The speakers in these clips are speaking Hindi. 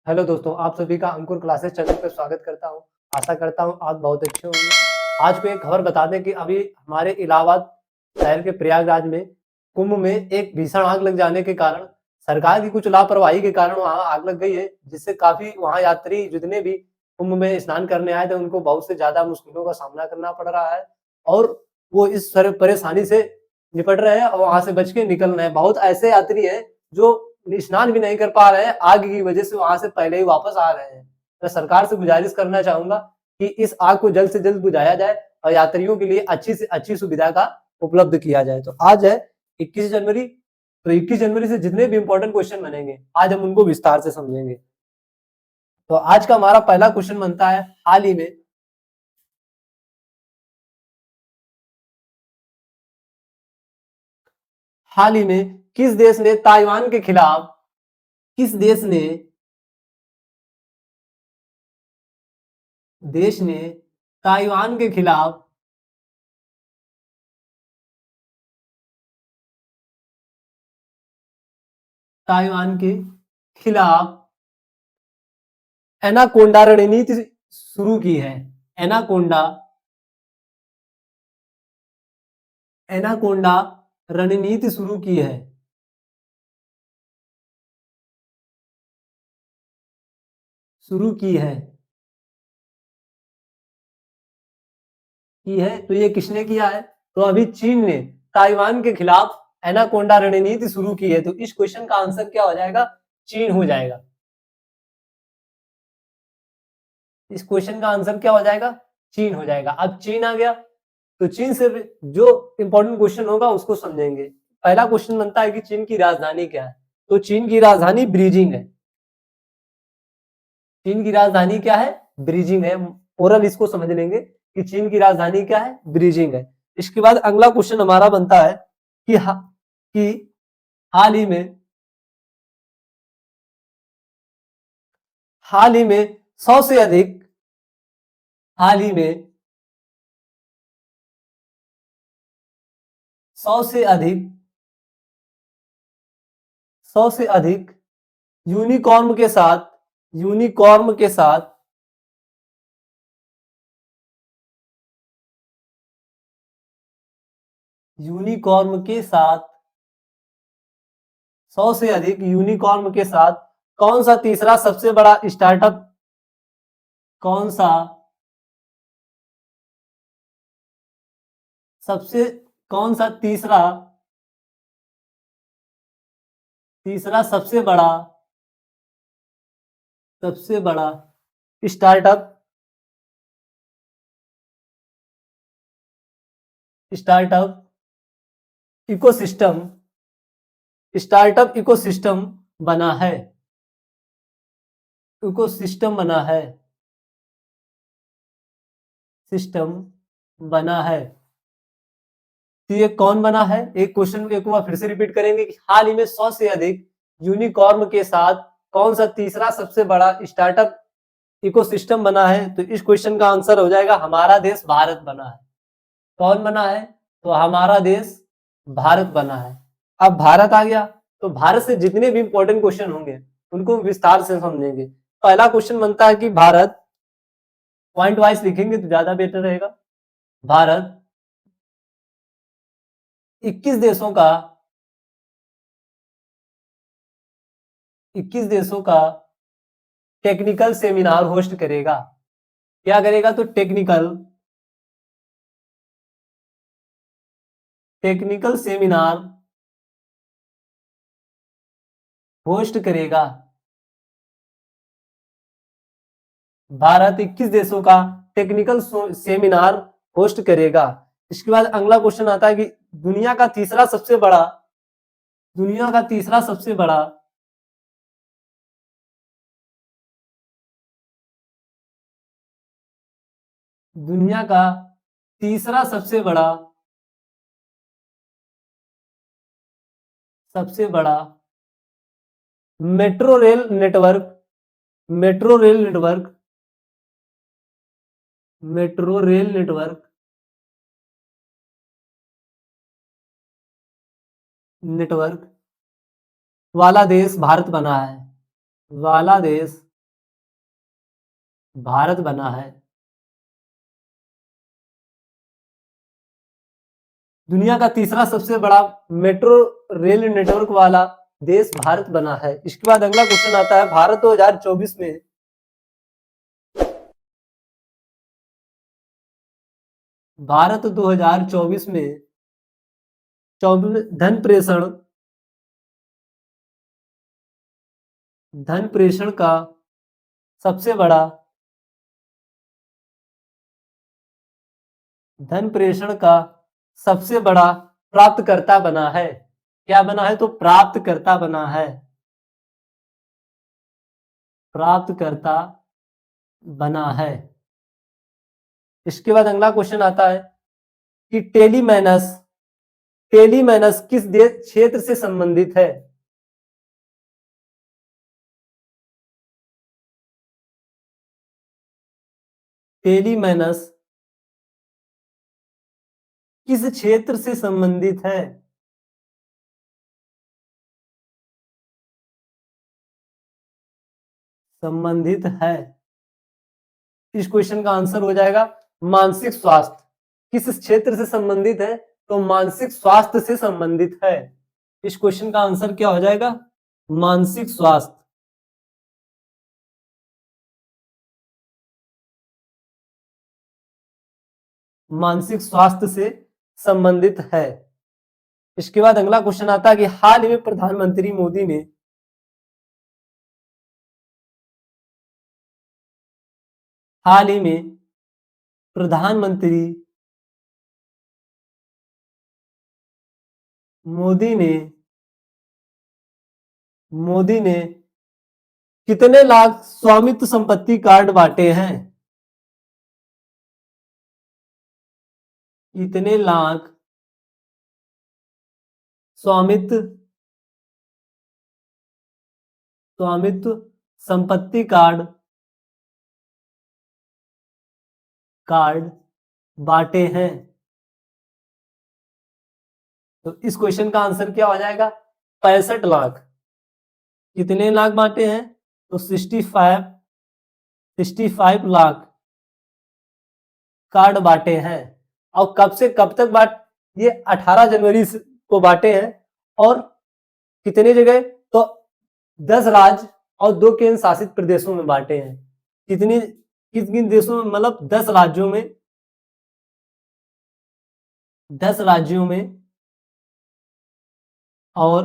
हेलो दोस्तों, आप सभी का अंकुर क्लासेस चैनल पे स्वागत करता हूँ। आशा करता हूँ आप बहुत अच्छे होंगे। आज को एक खबर बता दें कि अभी हमारे इलाहाबाद शहर के प्रयागराज में कुंभ में एक भीषण आग लग जाने के कारण सरकार की कुछ लापरवाही के कारण वहाँ आग लग गई है, जिससे काफ़ी वहाँ यात्री जितने भी कुंभ में स्नान करने आए थे, उनको बहुत से ज़्यादा मुश्किलों का सामना करना पड़ रहा है और वो इस सर परेशानी से निपट रहे हैं और वहाँ से बच के निकल रहे हैं। बहुत ऐसे यात्री हैं जो स्नान भी नहीं कर पा रहे हैं, आग की वजह से वहां से पहले ही वापस आ रहे हैं। मैं सरकार से गुजारिश करना चाहूंगा कि इस आग को जल्द से जल्द बुझाया जाए और यात्रियों के लिए अच्छी से अच्छी सुविधा का उपलब्ध किया जाए। तो आज है 21 जनवरी, तो 21 जनवरी से जितने भी इंपॉर्टेंट क्वेश्चन बनेंगे आज हम उनको विस्तार से समझेंगे। तो आज का हमारा पहला क्वेश्चन बनता है, हाल ही में किस देश ने ताइवान के खिलाफ किस देश ने ताइवान के खिलाफ ताइवान के खिलाफ एनाकोंडा रणनीति शुरू की है। एनाकोंडा एनाकोंडा रणनीति शुरू की है। शुरू की है तो ये किसने किया है? तो अभी चीन ने ताइवान के खिलाफ एनाकोंडा रणनीति शुरू की है। तो इस क्वेश्चन का आंसर क्या हो जाएगा? चीन हो जाएगा। इस क्वेश्चन का आंसर क्या हो जाएगा? चीन हो जाएगा। अब चीन आ गया तो चीन से जो इंपॉर्टेंट क्वेश्चन होगा उसको समझेंगे। पहला क्वेश्चन बनता है कि चीन की राजधानी क्या है? तो चीन की राजधानी बीजिंग है। चीन की राजधानी क्या है? बीजिंग है। ओरल इसको समझ लेंगे कि चीन की राजधानी क्या है? बीजिंग है। इसके बाद अगला क्वेश्चन हमारा बनता है कि कि हाल ही में हाल ही में सौ से अधिक हाल ही में सौ से अधिक सौ से अधिक यूनिकॉर्न के साथ यूनिकॉर्न के साथ यूनिकॉर्न के साथ 100 से अधिक यूनिकॉर्न के साथ कौन सा तीसरा सबसे बड़ा स्टार्टअप कौन सा सबसे कौन सा तीसरा तीसरा सबसे बड़ा स्टार्टअप स्टार्टअप इकोसिस्टम इकोसिस्टम बना है इकोसिस्टम बना है सिस्टम बना है। तो ये कौन बना है? एक क्वेश्चन एक बार फिर से रिपीट करेंगे कि हाल ही में 100 से अधिक यूनिकॉर्न के साथ कौन सा तीसरा सबसे बड़ा स्टार्टअप इकोसिस्टम बना है? तो इस क्वेश्चन का आंसर हो जाएगा हमारा देश भारत बना है। कौन बना है? तो हमारा देश भारत बना है। अब भारत आ गया तो भारत से जितने भी इंपॉर्टेंट क्वेश्चन होंगे उनको विस्तार से समझेंगे। पहला क्वेश्चन बनता है कि भारत, पॉइंट वाइज लिखेंगे तो ज्यादा बेटर रहेगा। भारत 21 देशों का 21 देशों का टेक्निकल सेमिनार होस्ट करेगा। क्या करेगा? तो टेक्निकल सेमिनार होस्ट करेगा। भारत 21 देशों का टेक्निकल सेमिनार होस्ट करेगा। इसके बाद अगला क्वेश्चन आता है कि दुनिया का तीसरा सबसे बड़ा दुनिया का तीसरा सबसे बड़ा दुनिया का तीसरा सबसे बड़ा metro rail network metro rail network metro rail network network वाला देश भारत बना है। वाला देश भारत बना है। दुनिया का तीसरा सबसे बड़ा मेट्रो रेल नेटवर्क वाला देश भारत बना है। इसके बाद अगला क्वेश्चन आता है, भारत 2024 में भारत 2024 में धन प्रेषण का सबसे बड़ा धन प्रेषण का सबसे बड़ा प्राप्तकर्ता बना है। क्या बना है? तो प्राप्तकर्ता बना है। प्राप्तकर्ता बना है। इसके बाद अगला क्वेश्चन आता है कि टेलीमैनस किस देश क्षेत्र से संबंधित है? टेलीमैनस किस क्षेत्र से संबंधित है? संबंधित है। इस क्वेश्चन का आंसर हो जाएगा मानसिक स्वास्थ्य। किस क्षेत्र से संबंधित है? तो मानसिक स्वास्थ्य से संबंधित है। इस क्वेश्चन का आंसर क्या हो जाएगा? मानसिक स्वास्थ्य। मानसिक स्वास्थ्य से संबंधित है। इसके बाद अगला क्वेश्चन आता है कि हाल ही में प्रधानमंत्री मोदी ने हाल ही में प्रधानमंत्री मोदी ने मोदी ने कितने लाख स्वामित्व संपत्ति कार्ड बांटे हैं? कितने लाख स्वामित्व स्वामित्व संपत्ति कार्ड बांटे हैं? तो इस क्वेश्चन का आंसर क्या हो जाएगा? 65 लाख। कितने लाख बांटे हैं? तो 65 लाख कार्ड बांटे हैं। और कब से कब तक ये 18 जनवरी को बांटे हैं। और कितने जगह? तो 10 राज्य और 2 केंद्र शासित प्रदेशों में बांटे हैं। किस किन देशों में? मतलब 10 राज्यों में 10 राज्यों में और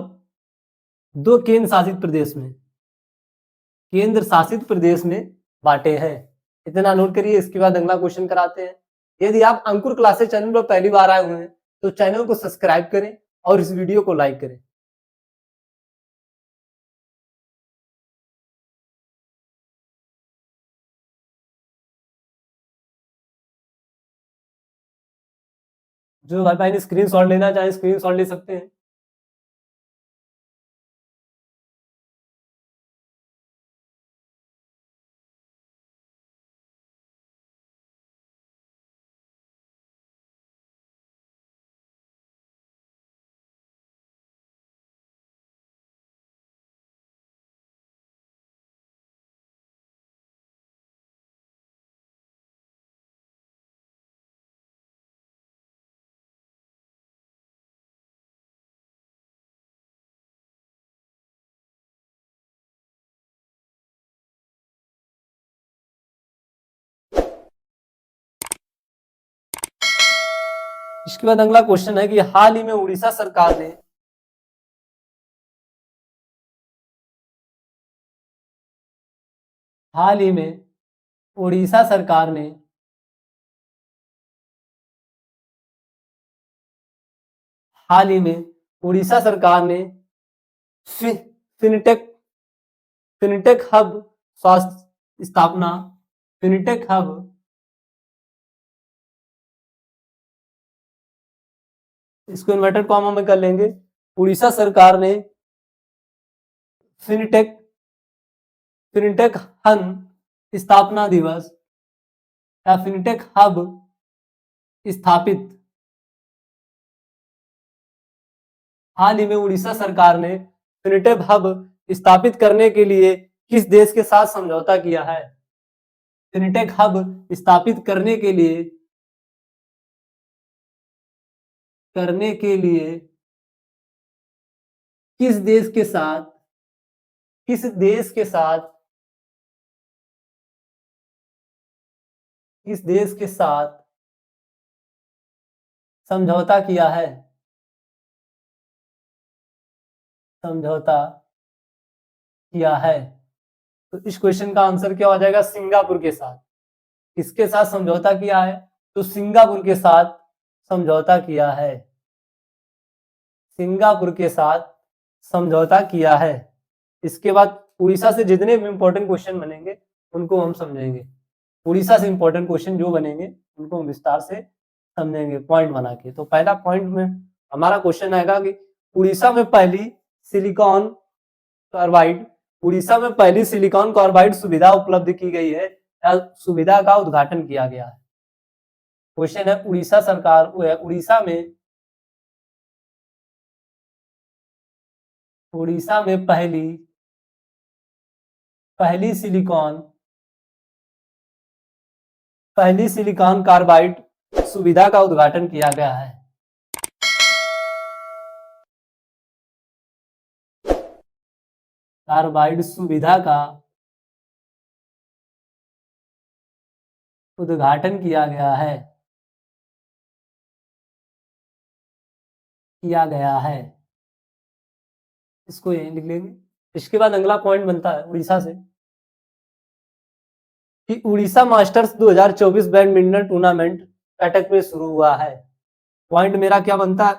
2 केंद्र शासित प्रदेश में बांटे हैं। इतना नोट करिए। इसके बाद अगला क्वेश्चन कराते हैं। यदि आप अंकुर क्लासेस चैनल पर पहली बार आए हुए हैं तो चैनल को सब्सक्राइब करें और इस वीडियो को लाइक करें। जो भाई भाई ने स्क्रीनशॉट लेना चाहे स्क्रीनशॉट ले सकते हैं। इसके बाद अगला क्वेश्चन है कि हाल ही में उड़ीसा सरकार ने हाल ही में उड़ीसा सरकार ने हाल ही में उड़ीसा सरकार ने फिनटेक फिनटेक हब स्वास्थ्य स्थापना फिनटेक हब इसको इन्वर्टेड कॉमा में कर लेंगे। उड़ीसा सरकार ने फिनटेक फिनटेक हन स्थापना दिवस या फिनटेक हब स्थापित हाल ही में उड़ीसा सरकार ने फिनटेक हब स्थापित करने के लिए किस देश के साथ समझौता किया है? फिनटेक हब स्थापित करने के लिए किस देश के साथ किस देश के साथ किस देश के साथ समझौता किया है? समझौता किया है। तो इस क्वेश्चन का आंसर क्या हो जाएगा? सिंगापुर के साथ। किसके साथ समझौता किया है? तो सिंगापुर के साथ समझौता किया है। सिंगापुर के साथ समझौता किया है। इसके बाद उड़ीसा से जितने भी इंपॉर्टेंट क्वेश्चन बनेंगे उनको हम समझेंगे। उड़ीसा से इंपॉर्टेंट क्वेश्चन जो बनेंगे उनको हम विस्तार से समझेंगे पॉइंट बना के। तो पहला पॉइंट में हमारा क्वेश्चन आएगा कि उड़ीसा में पहली सिलिकॉन कार्बाइड उड़ीसा में पहली सिलिकॉन कार्बाइड सुविधा उपलब्ध की गई है या सुविधा का उद्घाटन किया गया है। क्वेश्चन है उड़ीसा सरकार उड़ीसा में पहली सिलिकॉन कार्बाइड सुविधा का उद्घाटन किया गया है। कार्बाइड सुविधा का उद्घाटन किया गया है। इसको यहीं लिख लेंगे। इसके बाद अगला पॉइंट बनता है उड़ीसा से कि Orissa masters 2024 badminton tournament Cuttack में शुरू हुआ है। पॉइंट मेरा क्या बनता है?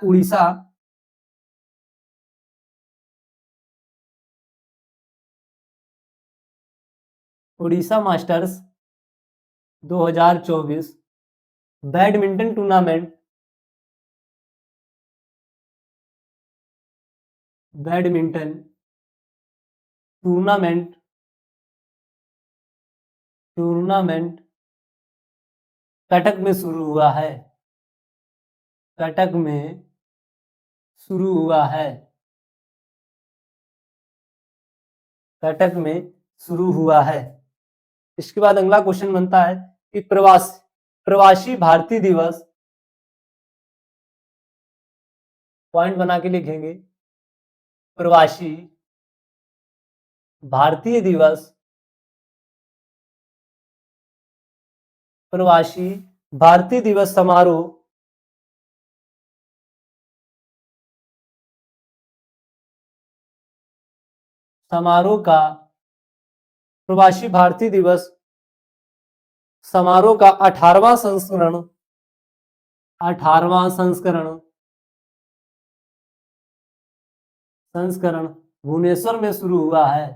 Orissa masters 2024 badminton tournament Cuttack में शुरू हुआ है। कटक में शुरू हुआ है। कटक में शुरू हुआ है। इसके बाद अगला क्वेश्चन बनता है कि प्रवासी भारतीय दिवस पॉइंट बना के लिखेंगे। प्रवासी भारतीय दिवस प्रवासी भारतीय दिवस समारोह का प्रवासी भारतीय दिवस समारोह का 18वां संस्करण भुवनेश्वर में शुरू हुआ है।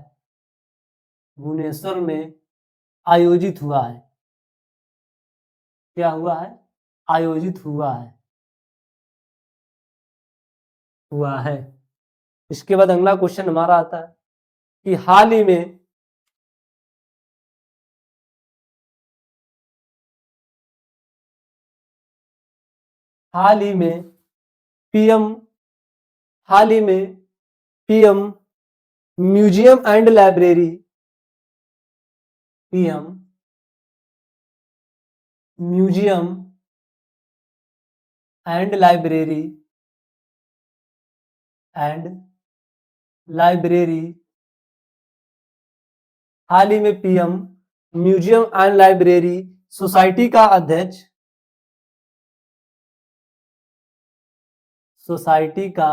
भुवनेश्वर में आयोजित हुआ है। क्या हुआ है? आयोजित हुआ है। इसके बाद अगला क्वेश्चन हमारा आता है कि हाल ही में पीएम म्यूजियम एंड लाइब्रेरी हाल ही में PM museum and library society का अध्यक्ष सोसाइटी का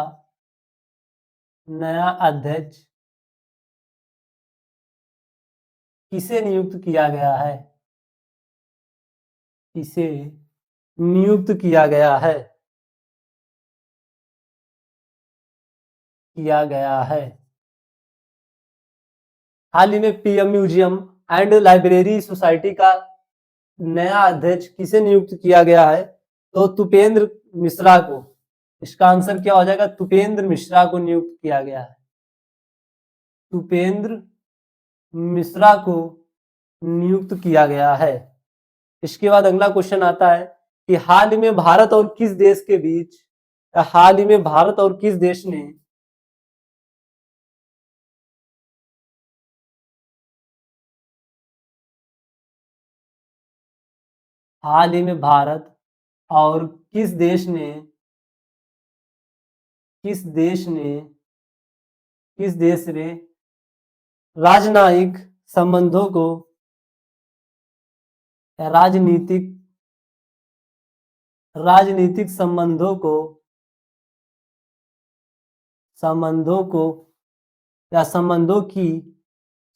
नया अध्यक्ष किसे नियुक्त किया गया है? किसे नियुक्त किया गया है? हाल ही में PM museum and library society का नया अध्यक्ष किसे नियुक्त किया गया है? तो तुपेंद्र मिश्रा को। इसका आंसर क्या हो जाएगा? तुपेंद्र मिश्रा को नियुक्त किया गया है। तुपेंद्र मिश्रा को नियुक्त किया गया है। इसके बाद अगला क्वेश्चन आता है कि हाल ही में भारत और किस देश ने हाल ही में भारत और किस देश ने राजनयिक संबंधों को या राजनीतिक संबंधों को या संबंधों की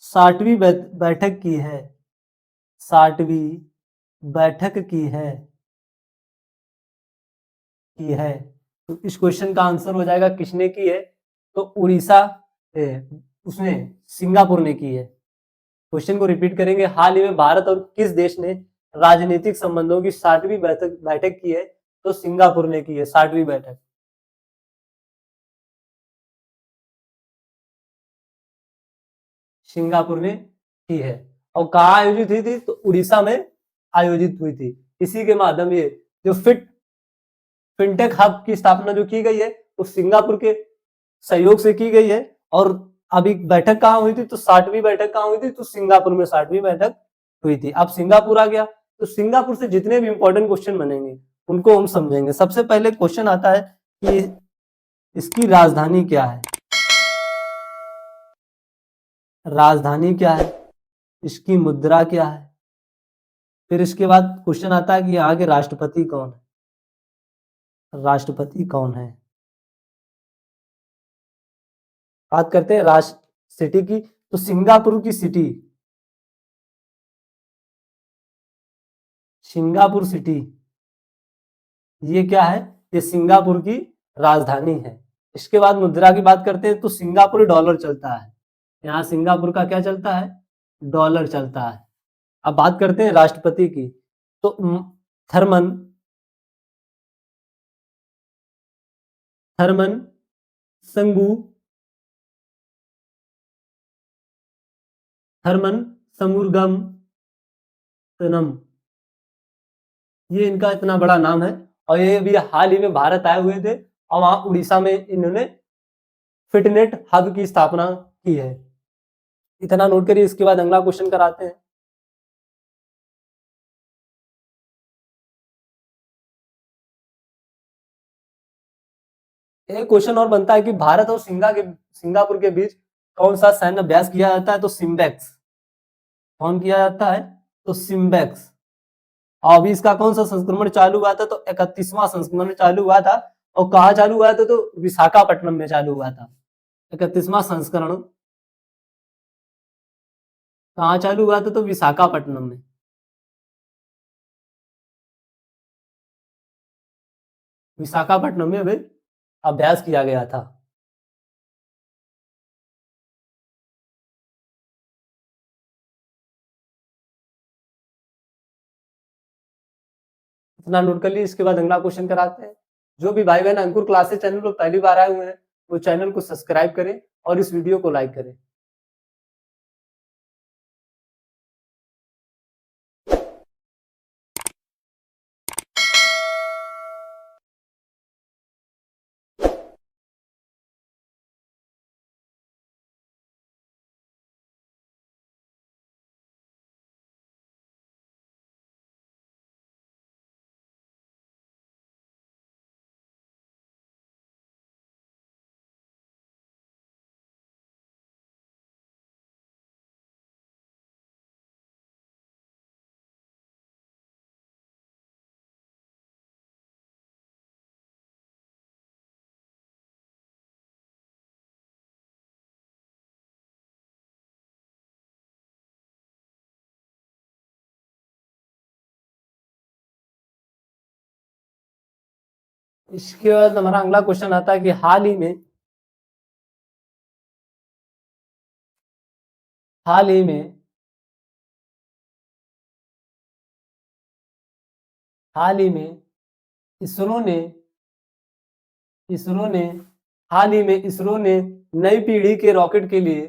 60वीं बैठक की है। 60वीं बैठक की है। तो इस क्वेश्चन का आंसर हो जाएगा किसने की है, तो उड़ीसा उसने सिंगापुर ने की है। क्वेश्चन को रिपीट करेंगे, हाल ही में भारत और किस देश ने राजनीतिक संबंधों की 60वीं बैठक की है, तो सिंगापुर ने की है 60वीं बैठक। सिंगापुर ने की है। और कहाँ आयोजित हुई थी, तो उड़ीसा में आयोजित हुई थी। इसी के माध्यम ये जो फिनटेक हब की स्थापना जो की गई है, वो सिंगापुर के सहयोग से की गई है। और अभी बैठक कहाँ हुई थी, तो 60वीं बैठक कहाँ हुई थी, तो सिंगापुर में 60वीं बैठक हुई थी। अब सिंगापुर आ गया, तो सिंगापुर से जितने भी इंपॉर्टेंट क्वेश्चन बनेंगे उनको हम समझेंगे। सबसे पहले क्वेश्चन आता है कि इसकी राजधानी क्या है। राजधानी क्या है, इसकी मुद्रा क्या है। फिर इसके बाद क्वेश्चन आता है कि यहाँ के राष्ट्रपति कौन है। राष्ट्रपति कौन है। बात करते हैं राष्ट्र सिटी की, तो सिंगापुर की सिंगापुर सिटी ये क्या है, ये सिंगापुर की राजधानी है। इसके बाद मुद्रा की बात करते हैं, तो सिंगापुर डॉलर चलता है। यहाँ सिंगापुर का क्या चलता है, डॉलर चलता है। अब बात करते हैं राष्ट्रपति की, तो थर्मन संगू थर्मन संगुरगम तनम, ये इनका इतना बड़ा नाम है। और ये भी हाल ही में भारत आए हुए थे, और वहां उड़ीसा में इन्होंने फिटनेट हब की स्थापना की है। इतना नोट करिए। इसके बाद अगला क्वेश्चन कराते हैं। एक क्वेश्चन और बनता है कि भारत और सिंगापुर के बीच कौन सा सैन्य अभ्यास किया जाता है, तो सिम्बेक्स। कौन किया जाता है, तो सिम्बेक्स। और अभी इसका कौन सा संस्करण चालू हुआ था, तो 31वां संस्करण चालू हुआ था। और कहाँ चालू हुआ था, तो विशाखापट्टनम में चालू हुआ था। 31वां संस्करण कहाँ चालू हुआ था, तो विशाखापट्टनम में। विशाखापट्टनम में भी अभ्यास किया गया था। इतना नोट कर लिए। इसके बाद अगला क्वेश्चन कराते हैं। जो भी भाई बहन अंकुर क्लासेस चैनल पर पहली बार आए हुए हैं, वो चैनल को सब्सक्राइब करें और इस वीडियो को लाइक करें। इसके बाद हमारा अगला क्वेश्चन आता है कि हाल ही में इसरो ने इसरो ने हाल ही में इसरो ने नई पीढ़ी के रॉकेट के लिए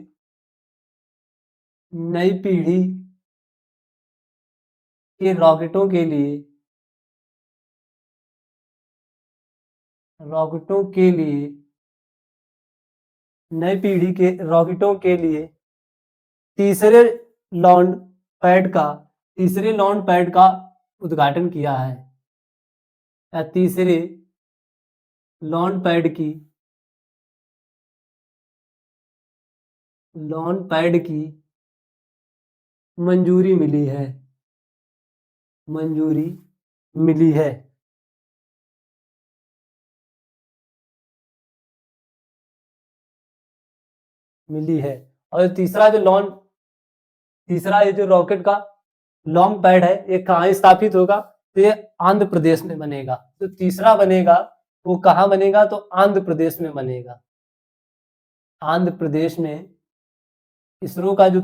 नई पीढ़ी के रॉकेटों के लिए नई पीढ़ी के रॉकेटों के लिए तीसरे लॉन्च पैड का उद्घाटन किया है। या तीसरे, लॉन्च पैड की मंजूरी मिली है। मंजूरी मिली है। मिली है। और तीसरा ये जो रॉकेट का लॉन्च पैड है, ये कहाँ स्थापित होगा? तो ये आंध्र प्रदेश में बनेगा। तो तीसरा बनेगा, वो कहाँ बनेगा? तो आंध्र प्रदेश में बनेगा। आंध्र प्रदेश में इसरो का जो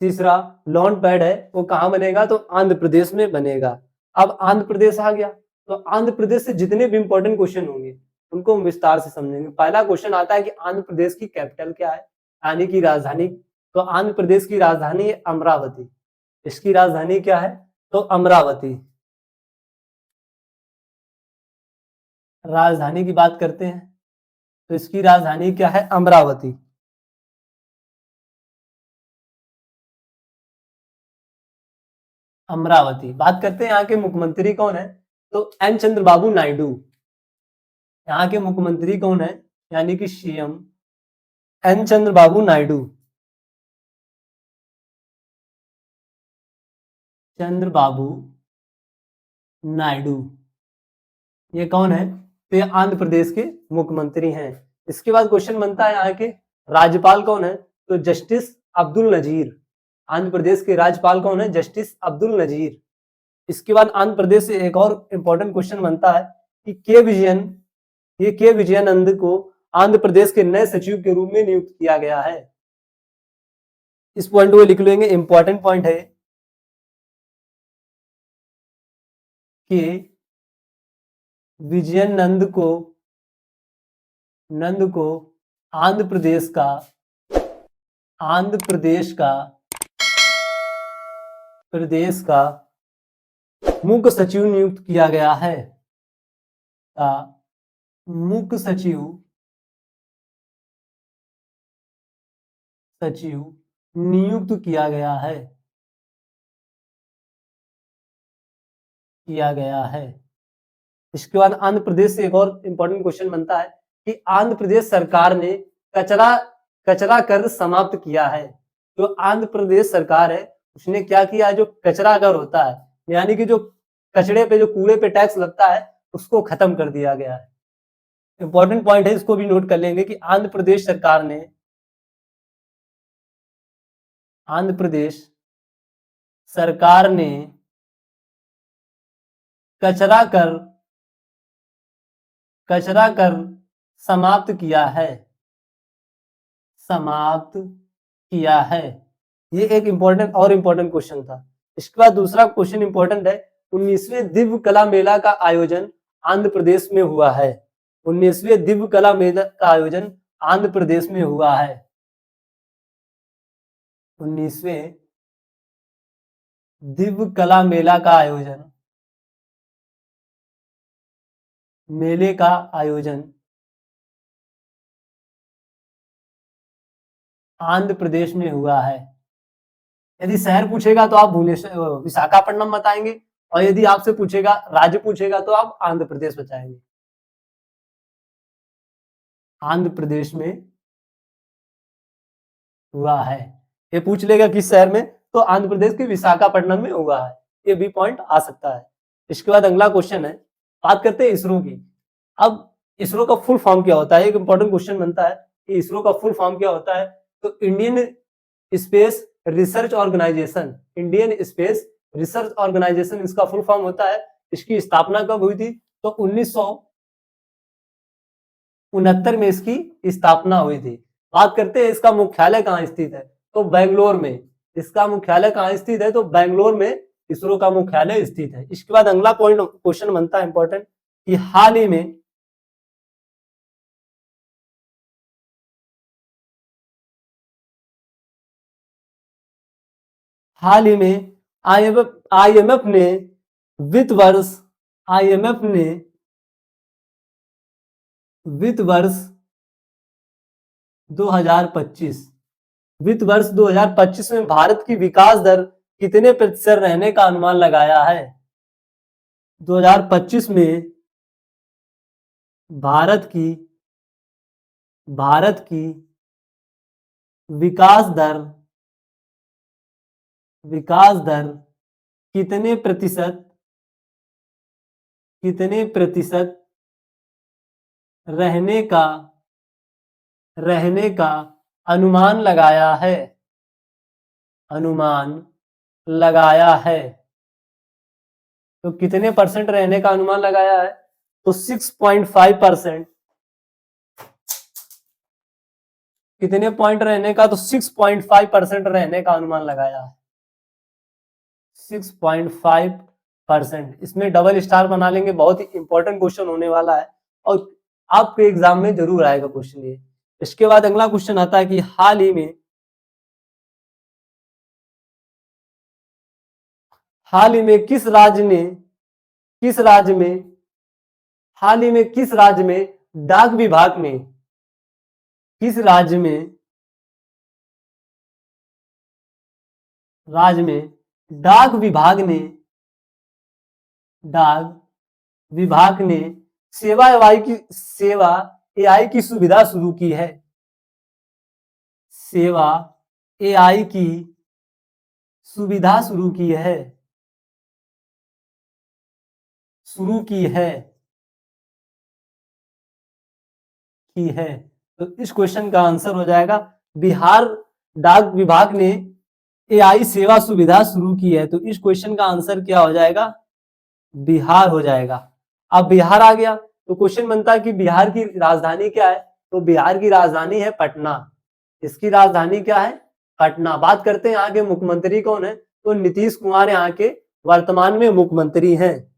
तीसरा लॉन्च पैड है, वो कहाँ बनेगा? तो आंध्र प्रदेश में बनेगा। अब आंध्र प्रदेश आ गया, तो आंध्र प्रदेश से जितने भी इंपॉर्टेंट क्वेश्चन होंगे उनको हम विस्तार से समझेंगे। पहला क्वेश्चन आता है कि आंध्र प्रदेश की कैपिटल क्या है, यानी कि राजधानी। तो आंध्र प्रदेश की राजधानी है अमरावती। इसकी राजधानी क्या है? तो अमरावती। राजधानी की बात करते हैं तो इसकी राजधानी क्या है? अमरावती। अमरावती। बात करते हैं यहाँ के मुख्यमंत्री कौन है? तो एन चंद्रबाबू नायडू। यहाँ के मुख्यमंत्री कौन है? यानी कि सीएम एन चंद्रबाबू नायडू। चंद्रबाबू नायडू, ये कौन है? तो ये आंध्र प्रदेश के मुख्यमंत्री हैं। इसके बाद क्वेश्चन बनता है यहाँ के राज्यपाल कौन है? तो जस्टिस अब्दुल नजीर। आंध्र प्रदेश के राज्यपाल कौन है? जस्टिस अब्दुल नजीर। इसके बाद आंध्र प्रदेश से एक और इंपॉर्टेंट क्वेश्चन बनता है कि के विजयानंद को आंध्र प्रदेश के नए सचिव के रूप में नियुक्त किया गया है। इस पॉइंट को लिख लेंगे, इंपॉर्टेंट पॉइंट है कि विजयानंद को आंध्र प्रदेश का मुख्य सचिव नियुक्त किया गया है। मुख्य सचिव नियुक्त किया गया है। इसके बाद आंध्र प्रदेश से एक और इंपॉर्टेंट क्वेश्चन बनता है कि आंध्र प्रदेश सरकार ने कचरा कर समाप्त किया है। जो आंध्र प्रदेश सरकार है उसने क्या किया? जो कचरा कर होता है, यानी कि जो कचड़े पे, जो कूड़े पे टैक्स लगता है, उसको खत्म कर दिया गया है। इंपॉर्टेंट पॉइंट है, इसको भी नोट कर लेंगे कि आंध्र प्रदेश सरकार ने कचरा कर समाप्त किया है। ये एक इंपॉर्टेंट क्वेश्चन था। इसके बाद दूसरा क्वेश्चन इंपॉर्टेंट है, 19वें दिव्य कला मेला का आयोजन आंध्र प्रदेश में हुआ है। 19वें दिव्य कला मेला का आयोजन आंध्र प्रदेश में हुआ है। 19वें दिव्य कला मेले का आयोजन आंध्र प्रदेश में हुआ है। यदि शहर पूछेगा तो आप विशाखापट्टनम बताएंगे, और यदि आपसे पूछेगा, राज्य पूछेगा, तो आप आंध्र प्रदेश बताएंगे। आंध्र प्रदेश में हुआ है। ये पूछ लेगा किस शहर में, तो आंध्र प्रदेश के विशाखापट्टनम में हुआ है। ये भी पॉइंट आ सकता है। इसके बाद अगला क्वेश्चन है, बात करते हैं इसरो की। अब इसरो का फुल फॉर्म क्या होता है? एक इंपॉर्टेंट क्वेश्चन बनता है कि इसरो का फुल फॉर्म क्या होता है? तो इंडियन स्पेस रिसर्च ऑर्गेनाइजेशन इसका फुल फॉर्म होता है। इसकी स्थापना कब हुई थी? तो 1969 में इसकी स्थापना हुई थी। बात करते हैं इसका मुख्यालय कहाँ स्थित है? तो बेंगलोर में। इसका मुख्यालय कहाँ स्थित है? तो बेंगलोर में इसरो का मुख्यालय स्थित है। इसके बाद अगला पॉइंट क्वेश्चन बनता है इंपॉर्टेंट कि हाल ही में आईएमएफ ने वित्त वर्ष 2025 में भारत की विकास दर कितने प्रतिशत रहने का अनुमान लगाया है? 2025 में भारत की विकास दर कितने प्रतिशत रहने का अनुमान लगाया है? तो कितने परसेंट रहने का अनुमान लगाया है? तो 6.5%। कितने पॉइंट रहने का? तो 6.5% रहने का अनुमान लगाया है। 6.5%। इसमें डबल स्टार बना लेंगे, बहुत ही इंपॉर्टेंट क्वेश्चन होने वाला है और आपके एग्जाम में जरूर आएगा क्वेश्चन ये। इसके बाद अगला क्वेश्चन आता है कि हाल ही में किस राज्य में डाक विभाग ने सेवा एआई की सुविधा शुरू की है? सेवा एआई की सुविधा शुरू की है। तो इस क्वेश्चन का आंसर हो जाएगा बिहार डाक विभाग ने एआई सेवा सुविधा शुरू की है। तो इस क्वेश्चन का आंसर क्या हो जाएगा? बिहार हो जाएगा। अब बिहार आ गया तो क्वेश्चन बनता है कि बिहार की राजधानी क्या है? तो बिहार की राजधानी है पटना। इसकी राजधानी क्या है? पटना। बात करते हैं यहाँ के मुख्यमंत्री कौन है? तो नीतीश कुमार यहाँ के वर्तमान में मुख्यमंत्री हैं।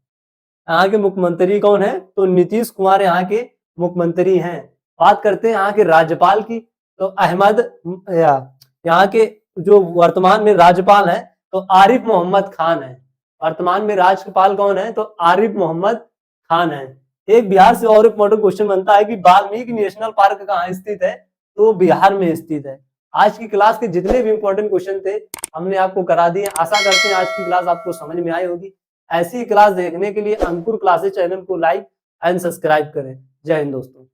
यहाँ के मुख्यमंत्री कौन है? तो नीतीश कुमार यहाँ के मुख्यमंत्री हैं। बात करते हैं यहाँ के राज्यपाल की, तो अहमद यहाँ के जो वर्तमान में राज्यपाल है तो आरिफ मोहम्मद खान है। वर्तमान में राज्यपाल कौन है? तो आरिफ मोहम्मद खान है। एक बिहार से और इम्पोर्टेंट क्वेश्चन बनता है कि वाल्मीकि नेशनल पार्क कहाँ स्थित है? तो बिहार में स्थित है। आज की क्लास के जितने भी इंपॉर्टेंट क्वेश्चन थे हमने आपको करा दिए। आशा करते हैं आज की क्लास आपको समझ में आई होगी। ऐसी क्लास देखने के लिए अंकुर क्लासेस चैनल को लाइक एंड सब्सक्राइब करें। जय हिंद दोस्तों।